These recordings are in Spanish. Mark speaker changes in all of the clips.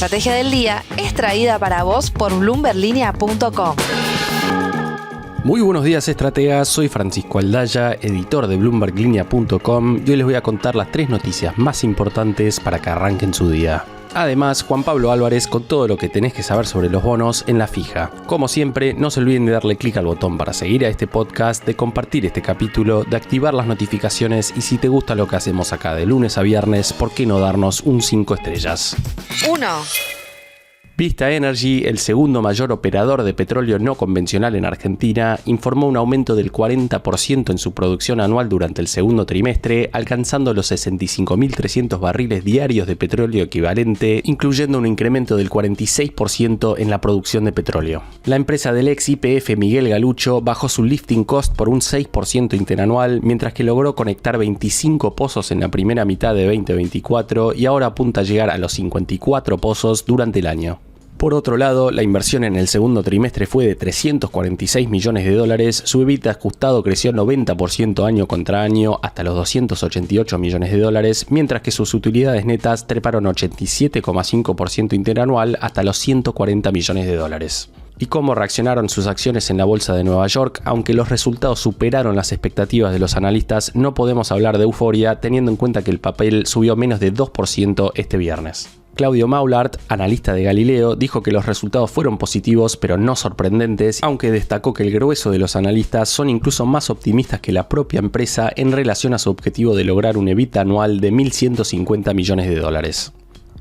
Speaker 1: estrategia del día es traída para vos por bloomberlinia.com.
Speaker 2: Muy buenos días, estrategas. Soy Francisco Aldaya, editor de bloomberlinia.com, y hoy les voy a contar las 3 noticias más importantes para que arranquen su día. Además, Juan Pablo Álvarez con todo lo que tenés que saber sobre los bonos en la fija. Como siempre, no se olviden de darle clic al botón para seguir a este podcast, de compartir este capítulo, de activar las notificaciones y si te gusta lo que hacemos acá de lunes a viernes, ¿por qué no darnos un 5 estrellas?
Speaker 1: 1.
Speaker 2: Vista Energy, el segundo mayor operador de petróleo no convencional en Argentina, informó un aumento del 40% en su producción anual durante el segundo trimestre, alcanzando los 65.300 barriles diarios de petróleo equivalente, incluyendo un incremento del 46% en la producción de petróleo. La empresa del ex YPF Miguel Galucho bajó su lifting cost por un 6% interanual, mientras que logró conectar 25 pozos en la primera mitad de 2024 y ahora apunta a llegar a los 54 pozos durante el año. Por otro lado, la inversión en el segundo trimestre fue de $346 millones, su EBITDA ajustado creció 90% año contra año hasta los $288 millones, mientras que sus utilidades netas treparon 87,5% interanual hasta los $140 millones. ¿Y cómo reaccionaron sus acciones en la bolsa de Nueva York? Aunque los resultados superaron las expectativas de los analistas, no podemos hablar de euforia teniendo en cuenta que el papel subió menos de 2% este viernes. Claudio Maulart, analista de Galileo, dijo que los resultados fueron positivos pero no sorprendentes, aunque destacó que el grueso de los analistas son incluso más optimistas que la propia empresa en relación a su objetivo de lograr un EBITDA anual de $1.150 millones.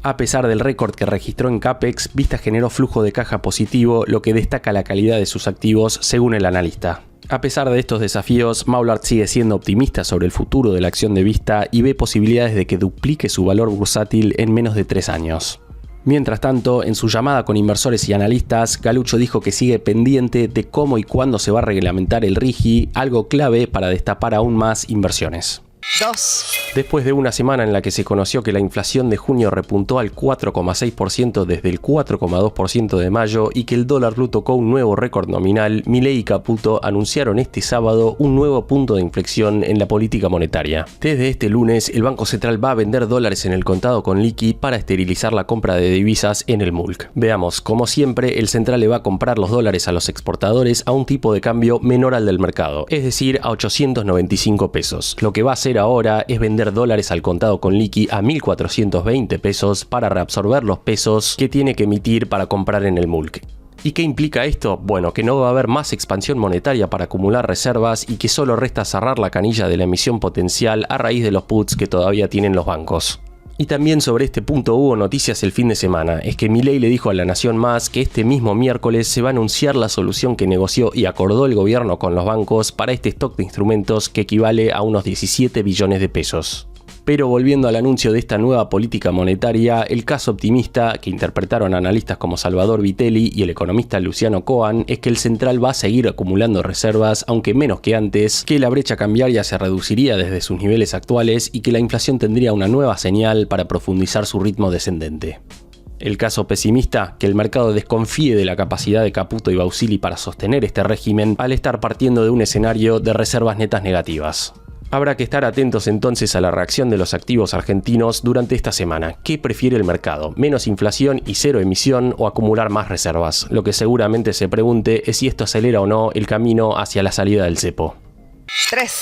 Speaker 2: A pesar del récord que registró en CAPEX, Vista generó flujo de caja positivo, lo que destaca la calidad de sus activos según el analista. A pesar de estos desafíos, Maulart sigue siendo optimista sobre el futuro de la acción de Vista y ve posibilidades de que duplique su valor bursátil en menos de 3 años. Mientras tanto, en su llamada con inversores y analistas, Galucho dijo que sigue pendiente de cómo y cuándo se va a reglamentar el RIGI, algo clave para destapar aún más inversiones.
Speaker 1: 2.
Speaker 2: Después de una semana en la que se conoció que la inflación de junio repuntó al 4,6% desde el 4,2% de mayo y que el dólar blue tocó un nuevo récord nominal, Milei y Caputo anunciaron este sábado un nuevo punto de inflexión en la política monetaria. Desde este lunes, el Banco Central va a vender dólares en el contado con liqui para esterilizar la compra de divisas en el MULC. Veamos, como siempre, el central le va a comprar los dólares a los exportadores a un tipo de cambio menor al del mercado, es decir, a 895 pesos. Lo que va a hacer ahora es vender dólares al contado con liqui a 1.420 pesos para reabsorber los pesos que tiene que emitir para comprar en el MULC. ¿Y qué implica esto? Bueno, que no va a haber más expansión monetaria para acumular reservas y que solo resta cerrar la canilla de la emisión potencial a raíz de los puts que todavía tienen los bancos. Y también sobre este punto hubo noticias el fin de semana, es que Milei le dijo a La Nación Más que este mismo miércoles se va a anunciar la solución que negoció y acordó el gobierno con los bancos para este stock de instrumentos que equivale a unos 17 billones de pesos. Pero volviendo al anuncio de esta nueva política monetaria, el caso optimista que interpretaron analistas como Salvador Vitelli y el economista Luciano Cohen es que el central va a seguir acumulando reservas, aunque menos que antes, que la brecha cambiaria se reduciría desde sus niveles actuales y que la inflación tendría una nueva señal para profundizar su ritmo descendente. El caso pesimista, que el mercado desconfíe de la capacidad de Caputo y Bausili para sostener este régimen al estar partiendo de un escenario de reservas netas negativas. Habrá que estar atentos entonces a la reacción de los activos argentinos durante esta semana. ¿Qué prefiere el mercado? ¿Menos inflación y cero emisión o acumular más reservas? Lo que seguramente se pregunte es si esto acelera o no el camino hacia la salida del cepo.
Speaker 1: 3.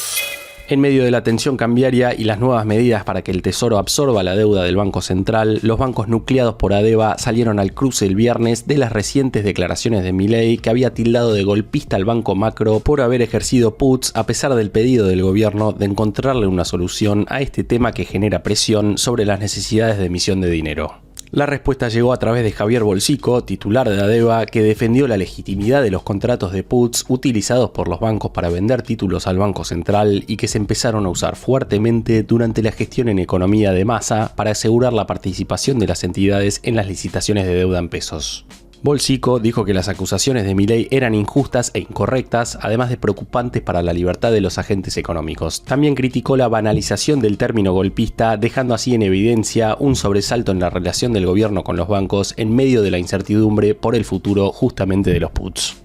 Speaker 2: En medio de la tensión cambiaria y las nuevas medidas para que el Tesoro absorba la deuda del Banco Central, los bancos nucleados por Adeba salieron al cruce el viernes de las recientes declaraciones de Milei, que había tildado de golpista al Banco Macro por haber ejercido puts a pesar del pedido del gobierno de encontrarle una solución a este tema que genera presión sobre las necesidades de emisión de dinero. La respuesta llegó a través de Javier Bolsico, titular de Adeba, que defendió la legitimidad de los contratos de puts utilizados por los bancos para vender títulos al Banco Central y que se empezaron a usar fuertemente durante la gestión en economía de Massa para asegurar la participación de las entidades en las licitaciones de deuda en pesos. Bolsico dijo que las acusaciones de Milei eran injustas e incorrectas, además de preocupantes para la libertad de los agentes económicos. También criticó la banalización del término golpista, dejando así en evidencia un sobresalto en la relación del gobierno con los bancos en medio de la incertidumbre por el futuro justamente de los puts.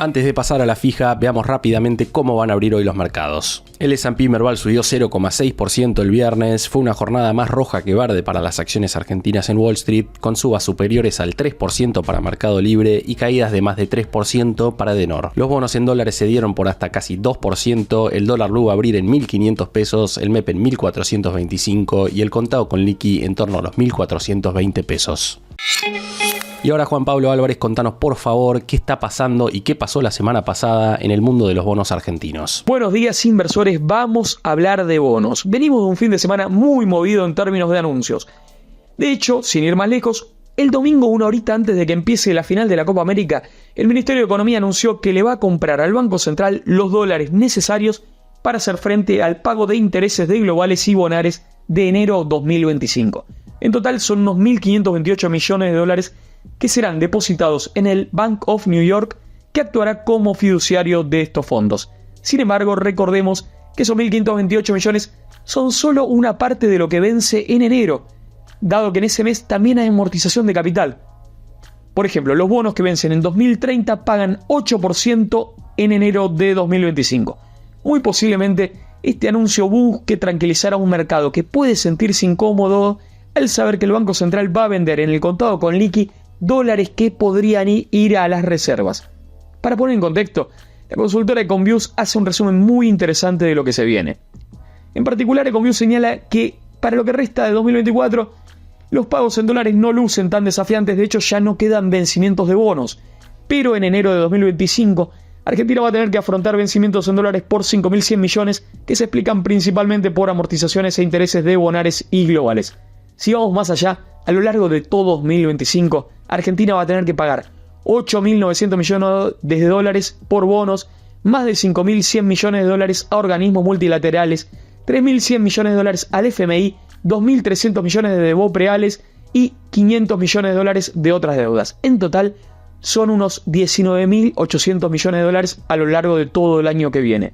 Speaker 2: Antes de pasar a la fija, veamos rápidamente cómo van a abrir hoy los mercados. El S&P Merval subió 0,6% el viernes, fue una jornada más roja que verde para las acciones argentinas en Wall Street, con subas superiores al 3% para Mercado Libre y caídas de más de 3% para Edenor. Los bonos en dólares se dieron por hasta casi 2%, el dólar blue va a abrir en 1.500 pesos, el MEP en 1.425 y el contado con liqui en torno a los 1.420 pesos. Y ahora, Juan Pablo Álvarez, contanos por favor qué está pasando y qué pasó la semana pasada en el mundo de los bonos argentinos.
Speaker 3: Buenos días, inversores, vamos a hablar de bonos. Venimos de un fin de semana muy movido en términos de anuncios. De hecho, sin ir más lejos, el domingo, una horita antes de que empiece la final de la Copa América, el Ministerio de Economía anunció que le va a comprar al Banco Central los dólares necesarios para hacer frente al pago de intereses de globales y bonares de enero 2025. En total son unos 1.528 millones de dólares que serán depositados en el Bank of New York, que actuará como fiduciario de estos fondos. Sin embargo, recordemos que esos 1.528 millones son solo una parte de lo que vence en enero, dado que en ese mes también hay amortización de capital. Por ejemplo, los bonos que vencen en 2030 pagan 8% en enero de 2025. Muy posiblemente este anuncio busque tranquilizar a un mercado que puede sentirse incómodo al saber que el Banco Central va a vender en el contado con liqui dólares que podrían ir a las reservas. Para poner en contexto, la consultora Econviews hace un resumen muy interesante de lo que se viene. En particular, Econviews señala que para lo que resta de 2024, los pagos en dólares no lucen tan desafiantes, de hecho ya no quedan vencimientos de bonos. Pero en enero de 2025, Argentina va a tener que afrontar vencimientos en dólares por 5.100 millones que se explican principalmente por amortizaciones e intereses de bonares y globales. Si vamos más allá, a lo largo de todo 2025, Argentina va a tener que pagar 8.900 millones de dólares por bonos, más de 5.100 millones de dólares a organismos multilaterales, 3.100 millones de dólares al FMI, 2.300 millones de devopreales y 500 millones de dólares de otras deudas. En total, son unos 19.800 millones de dólares a lo largo de todo el año que viene.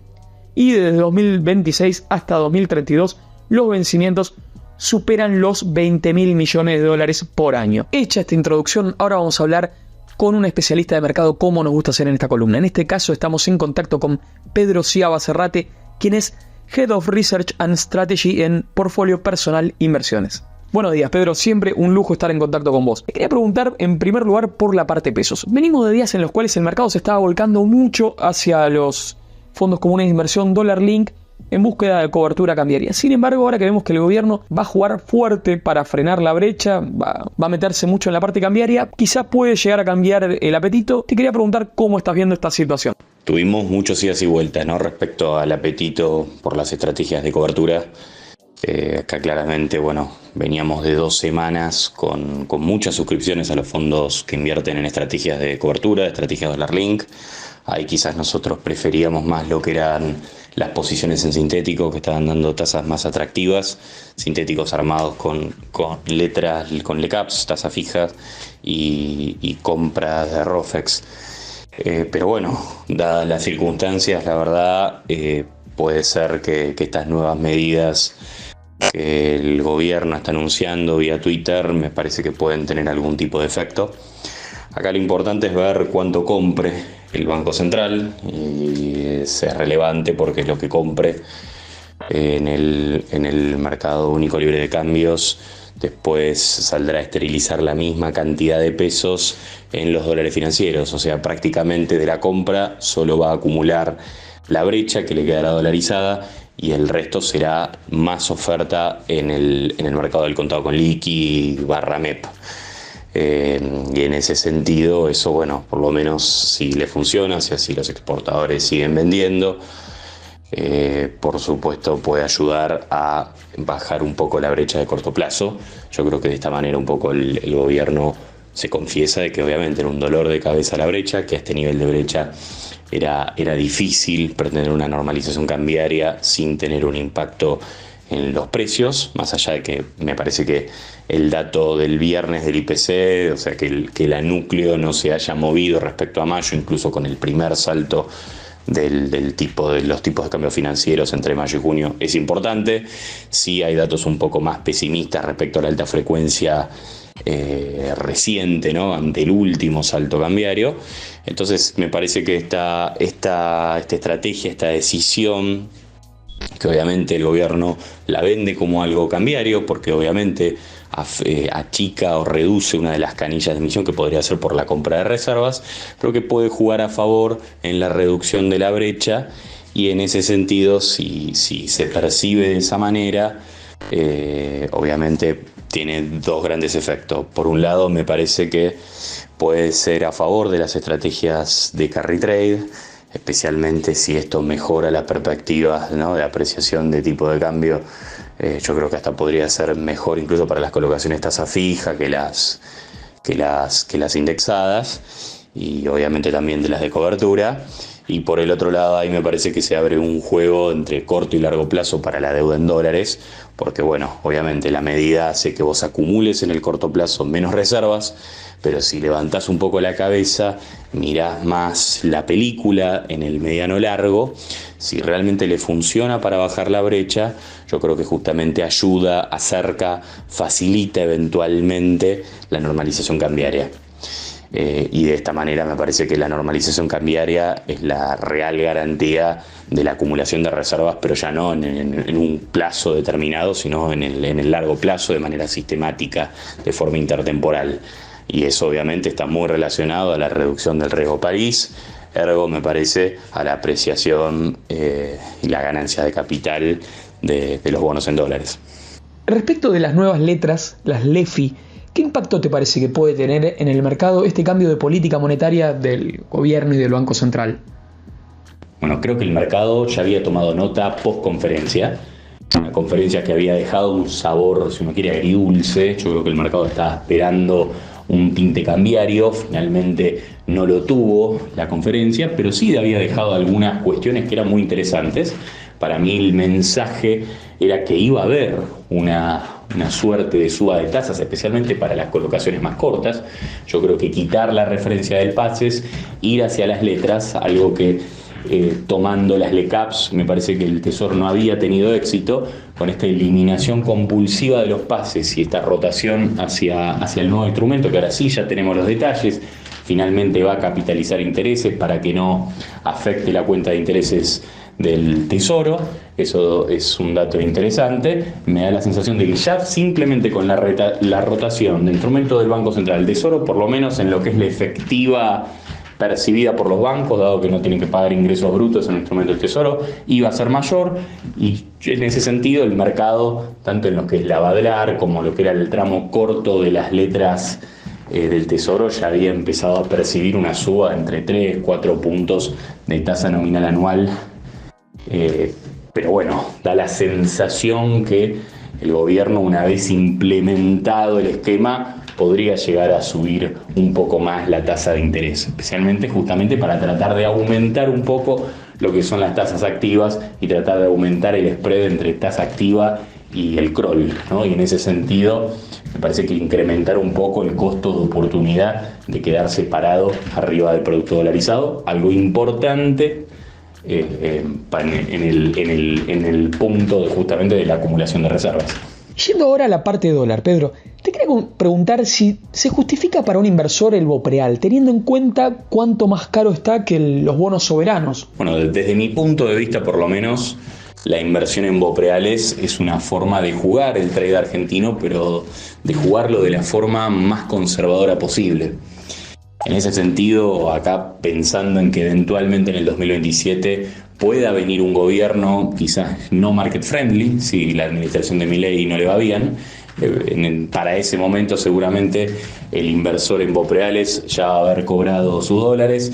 Speaker 3: Y desde 2026 hasta 2032, los vencimientos superan los 20.000 millones de dólares por año. Hecha esta introducción, ahora vamos a hablar con un especialista de mercado, como nos gusta hacer en esta columna. En este caso estamos en contacto con Pedro Ciaba Serrate, quien es Head of Research and Strategy en Portfolio Personal Inversiones. Buenos días, Pedro, siempre un lujo estar en contacto con vos. Te quería preguntar en primer lugar por la parte pesos. Venimos de días en los cuales el mercado se estaba volcando mucho hacia los fondos comunes de inversión Dollar Link en búsqueda de cobertura cambiaria. Sin embargo, ahora que vemos que el gobierno va a jugar fuerte para frenar la brecha, va a meterse mucho en la parte cambiaria, quizás puede llegar a cambiar el apetito. Te quería preguntar cómo estás viendo esta situación.
Speaker 4: Tuvimos muchos idas y vueltas, ¿no? Respecto al apetito por las estrategias de cobertura. Acá claramente, veníamos de 2 semanas con muchas suscripciones a los fondos que invierten en estrategias de cobertura, estrategias Dollar Link. Ahí quizás nosotros preferíamos más lo que eran las posiciones en sintético, que estaban dando tasas más atractivas, sintéticos armados con letras, con LECAPs, tasas fijas y compras de ROFEX. Pero dadas las circunstancias, la verdad, puede ser que estas nuevas medidas que el gobierno está anunciando vía Twitter, me parece que pueden tener algún tipo de efecto. Acá lo importante es ver cuánto compre el Banco Central, y es relevante porque lo que compre en el mercado único libre de cambios después saldrá a esterilizar la misma cantidad de pesos en los dólares financieros. O sea, prácticamente de la compra solo va a acumular la brecha que le quedará dolarizada y el resto será más oferta en el mercado del contado con liqui / MEP. Y en ese sentido, eso, por lo menos si le funciona, si así los exportadores siguen vendiendo, por supuesto puede ayudar a bajar un poco la brecha de corto plazo. Yo creo que de esta manera un poco el gobierno se confiesa de que obviamente era un dolor de cabeza la brecha, que a este nivel de brecha era difícil pretender una normalización cambiaria sin tener un impacto en los precios, más allá de que me parece que el dato del viernes del IPC, o sea que la núcleo no se haya movido respecto a mayo, incluso con el primer salto de los tipos de cambio financieros entre mayo y junio, es importante. Sí hay datos un poco más pesimistas respecto a la alta frecuencia reciente, ¿no? Ante el último salto cambiario. Entonces me parece que esta estrategia, esta decisión, que obviamente el gobierno la vende como algo cambiario, porque obviamente achica o reduce una de las canillas de emisión que podría ser por la compra de reservas, pero que puede jugar a favor en la reducción de la brecha, y en ese sentido, si se percibe de esa manera, obviamente tiene dos grandes efectos. Por un lado, me parece que puede ser a favor de las estrategias de carry trade, especialmente si esto mejora las perspectivas, ¿no?, de apreciación de tipo de cambio. Yo creo que hasta podría ser mejor incluso para las colocaciones tasa fija que las indexadas, y obviamente también de las de cobertura. Y por el otro lado, ahí me parece que se abre un juego entre corto y largo plazo para la deuda en dólares, porque bueno, obviamente la medida hace que vos acumules en el corto plazo menos reservas, pero si levantás un poco la cabeza, mirás más la película en el mediano largo, si realmente le funciona para bajar la brecha, yo creo que justamente ayuda, acerca, facilita eventualmente la normalización cambiaria. Y de esta manera me parece que la normalización cambiaria es la real garantía de la acumulación de reservas, pero ya no en un plazo determinado, sino en el largo plazo, de manera sistemática, de forma intertemporal. Y eso obviamente está muy relacionado a la reducción del riesgo país, ergo me parece a la apreciación y la ganancia de capital de los bonos en dólares.
Speaker 3: Respecto de las nuevas letras, las LEFI, ¿qué impacto te parece que puede tener en el mercado este cambio de política monetaria del gobierno y del Banco Central?
Speaker 4: Bueno, creo que el mercado ya había tomado nota post-conferencia, una conferencia que había dejado un sabor, si uno quiere, agridulce. Yo creo que el mercado estaba esperando un tinte cambiario, finalmente no lo tuvo la conferencia, pero sí había dejado algunas cuestiones que eran muy interesantes. Para mí el mensaje era que iba a haber una suerte de suba de tasas, especialmente para las colocaciones más cortas. Yo creo que quitar la referencia del pases, ir hacia las letras, algo que tomando las LECAPs, me parece que el Tesoro no había tenido éxito, con esta eliminación compulsiva de los pases y esta rotación hacia el nuevo instrumento, que ahora sí ya tenemos los detalles. Finalmente va a capitalizar intereses para que no afecte la cuenta de intereses del Tesoro. Eso es un dato interesante. Me da la sensación de que ya simplemente con la rotación de instrumentos del Banco Central, el Tesoro, por lo menos en lo que es la efectiva percibida por los bancos, dado que no tienen que pagar ingresos brutos en el instrumento del Tesoro, iba a ser mayor, y en ese sentido el mercado, tanto en lo que es la BADLAR como lo que era el tramo corto de las letras del Tesoro, ya había empezado a percibir una suba entre 3-4 puntos de tasa nominal anual. Pero bueno, da la sensación que el gobierno, una vez implementado el esquema, podría llegar a subir un poco más la tasa de interés, especialmente justamente para tratar de aumentar un poco lo que son las tasas activas y tratar de aumentar el spread entre tasa activa y el crawl, ¿no? Y en ese sentido me parece que incrementar un poco el costo de oportunidad de quedarse parado arriba del producto dolarizado, algo importante en el punto justamente de la acumulación de reservas.
Speaker 3: Yendo ahora a la parte de dólar, Pedro, te quería preguntar si se justifica para un inversor el BOPREAL, teniendo en cuenta cuánto más caro está que los bonos soberanos.
Speaker 4: Bueno, desde mi punto de vista, por lo menos, la inversión en BOPREALes es una forma de jugar el trade argentino, pero de jugarlo de la forma más conservadora posible. En ese sentido, acá pensando en que eventualmente en el 2027 pueda venir un gobierno quizás no market friendly, si la administración de Milei no le va bien, para ese momento seguramente el inversor en BOPREALes ya va a haber cobrado sus dólares.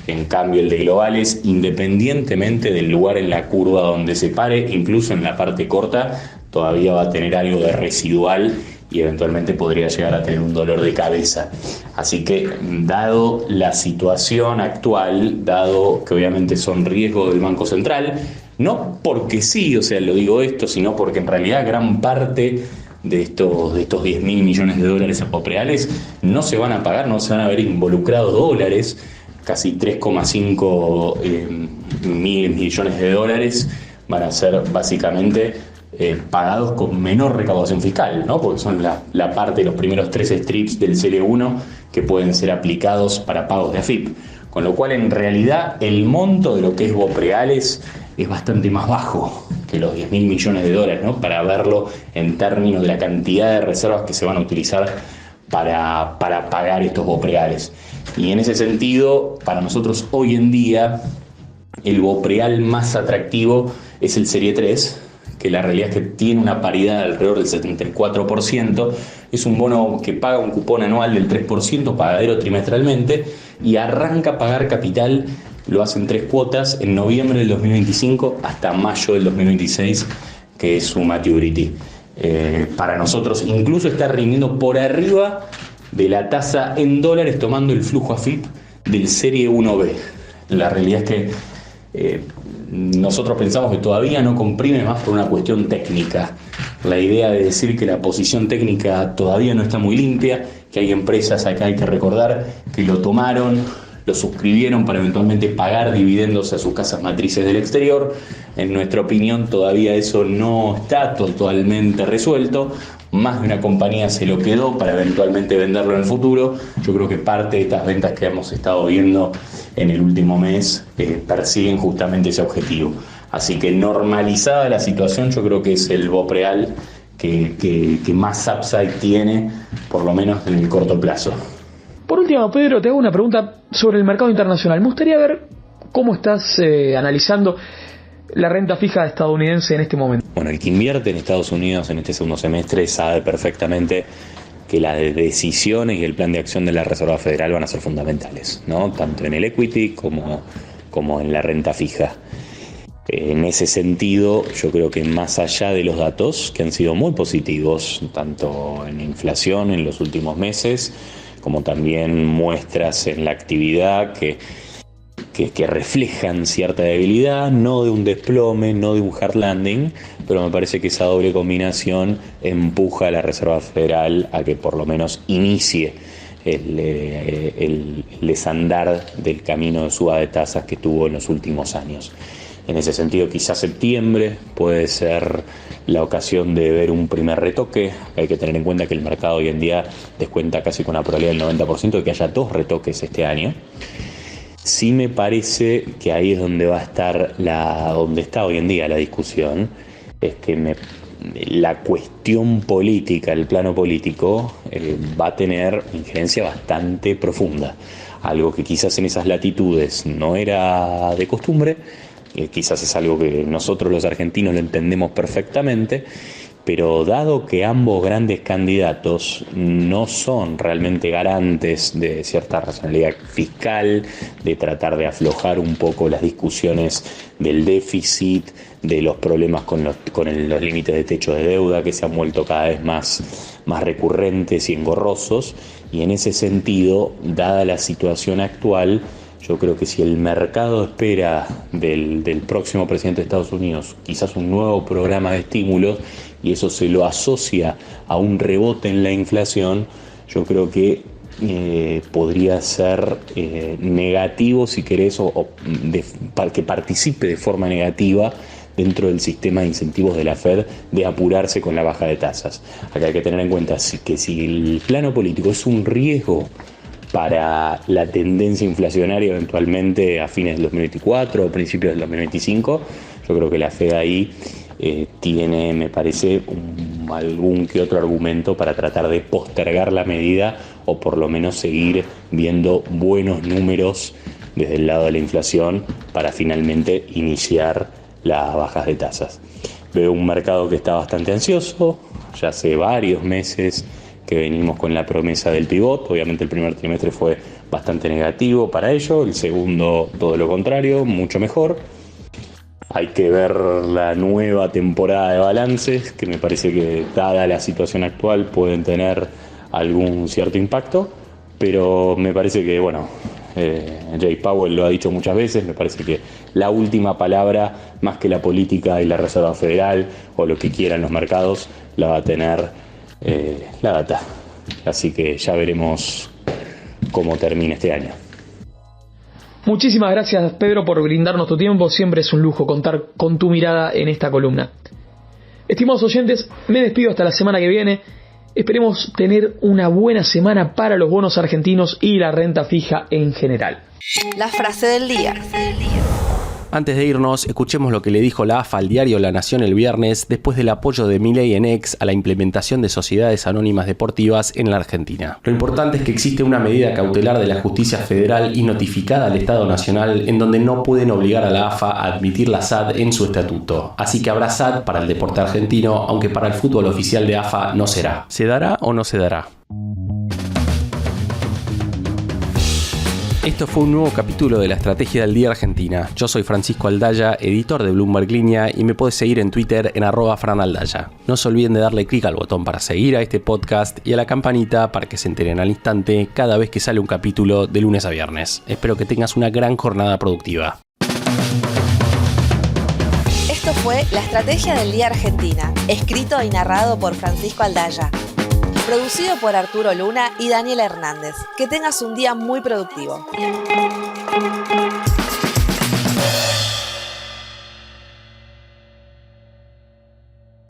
Speaker 4: En cambio, el de globales, independientemente del lugar en la curva donde se pare, incluso en la parte corta, todavía va a tener algo de residual y eventualmente podría llegar a tener un dolor de cabeza. Así que, dado la situación actual, dado que obviamente son riesgos del Banco Central, no porque sí, o sea, lo digo esto, sino porque en realidad gran parte de estos 10.000 millones de dólares a BOPREALes no se van a pagar, no se van a ver involucrados dólares, casi 3,5 mil millones de dólares van a ser básicamente pagados con menor recaudación fiscal, ¿no? Porque son la parte de los primeros 3 strips del CL1 que pueden ser aplicados para pagos de AFIP. Con lo cual, en realidad, el monto de lo que es BOPREALES es bastante más bajo que los 10.000 millones de dólares, ¿no? Para verlo en términos de la cantidad de reservas que se van a utilizar para pagar estos BOPREALES. Y en ese sentido, para nosotros hoy en día, el BOPREAL más atractivo es el Serie 3, que la realidad es que tiene una paridad de alrededor del 74%. Es un bono que paga un cupón anual del 3%, pagadero trimestralmente, y arranca a pagar capital, lo hace en 3 cuotas, en noviembre del 2025 hasta mayo del 2026, que es su maturity. Para nosotros incluso está rindiendo por arriba de la tasa en dólares, tomando el flujo AFIP del Serie 1B. La realidad es que nosotros pensamos que todavía no comprime más por una cuestión técnica. La idea de decir que la posición técnica todavía no está muy limpia, que hay empresas, acá hay que recordar, que lo tomaron, lo suscribieron para eventualmente pagar dividendos a sus casas matrices del exterior. En nuestra opinión todavía eso no está totalmente resuelto. Más de una compañía se lo quedó para eventualmente venderlo en el futuro. Yo creo que parte de estas ventas que hemos estado viendo en el último mes persiguen justamente ese objetivo. Así que normalizada la situación, yo creo que es el BOPREAL que más upside tiene, por lo menos en el corto plazo.
Speaker 3: Por último, Pedro, te hago una pregunta sobre el mercado internacional. Me gustaría ver cómo estás analizando la renta fija estadounidense en este momento.
Speaker 4: Bueno, el que invierte en Estados Unidos en este segundo semestre sabe perfectamente que las decisiones y el plan de acción de la Reserva Federal van a ser fundamentales, ¿no? Tanto en el equity como en la renta fija. En ese sentido, yo creo que más allá de los datos que han sido muy positivos, tanto en inflación en los últimos meses, como también muestras en la actividad que reflejan cierta debilidad, no de un desplome, no de un hard landing, pero me parece que esa doble combinación empuja a la Reserva Federal a que por lo menos inicie el desandar del camino de suba de tasas que tuvo en los últimos años. En ese sentido, quizás septiembre puede ser la ocasión de ver un primer retoque. Hay que tener en cuenta que el mercado hoy en día descuenta casi con una probabilidad del 90% de que haya 2 retoques este año. Sí me parece que ahí es donde va a estar donde está hoy en día la discusión, es que la cuestión política, el plano político, va a tener injerencia bastante profunda, algo que quizás en esas latitudes no era de costumbre, quizás es algo que nosotros los argentinos lo entendemos perfectamente, pero dado que ambos grandes candidatos no son realmente garantes de cierta racionalidad fiscal, de tratar de aflojar un poco las discusiones del déficit, de los problemas con los límites de techo de deuda que se han vuelto cada vez más recurrentes y engorrosos, y en ese sentido, dada la situación actual, yo creo que si el mercado espera del próximo presidente de Estados Unidos quizás un nuevo programa de estímulos y eso se lo asocia a un rebote en la inflación, yo creo que podría ser negativo, si querés, para que participe de forma negativa dentro del sistema de incentivos de la Fed de apurarse con la baja de tasas. Acá hay que tener en cuenta que si el plano político es un riesgo para la tendencia inflacionaria eventualmente a fines del 2024 o principios del 2025, yo creo que la Fed ahí tiene, me parece, algún que otro argumento para tratar de postergar la medida o por lo menos seguir viendo buenos números desde el lado de la inflación para finalmente iniciar las bajas de tasas. Veo un mercado que está bastante ansioso, ya hace varios meses que venimos con la promesa del pivot. Obviamente el primer trimestre fue bastante negativo para ello, el segundo todo lo contrario, mucho mejor. Hay que ver la nueva temporada de balances, que me parece que dada la situación actual pueden tener algún cierto impacto, pero me parece que, bueno, Jay Powell lo ha dicho muchas veces, me parece que la última palabra, más que la política y la Reserva Federal o lo que quieran los mercados, la va a tener la data. Así que ya veremos cómo termina este año.
Speaker 3: Muchísimas gracias, Pedro, por brindarnos tu tiempo. Siempre es un lujo contar con tu mirada en esta columna. Estimados oyentes, me despido hasta la semana que viene. Esperemos tener una buena semana para los bonos argentinos y la renta fija en general.
Speaker 1: La frase del día.
Speaker 2: Antes de irnos, escuchemos lo que le dijo la AFA al diario La Nación el viernes después del apoyo de Milei en X a la implementación de sociedades anónimas deportivas en la Argentina. Lo importante es que existe una medida cautelar de la justicia federal y notificada al Estado Nacional en donde no pueden obligar a la AFA a admitir la SAD en su estatuto. Así que habrá SAD para el deporte argentino, aunque para el fútbol oficial de AFA no será. ¿Se dará o no se dará? Esto fue un nuevo capítulo de la Estrategia del Día Argentina. Yo soy Francisco Aldaya, editor de Bloomberg Línea, y me puedes seguir en Twitter en @franaldaya. No se olviden de darle clic al botón para seguir a este podcast y a la campanita para que se enteren al instante cada vez que sale un capítulo de lunes a viernes. Espero que tengas una gran jornada productiva.
Speaker 1: Esto fue La Estrategia del Día Argentina, escrito y narrado por Francisco Aldaya. Producido por Arturo Luna y Daniela Hernández. Que tengas un día muy productivo.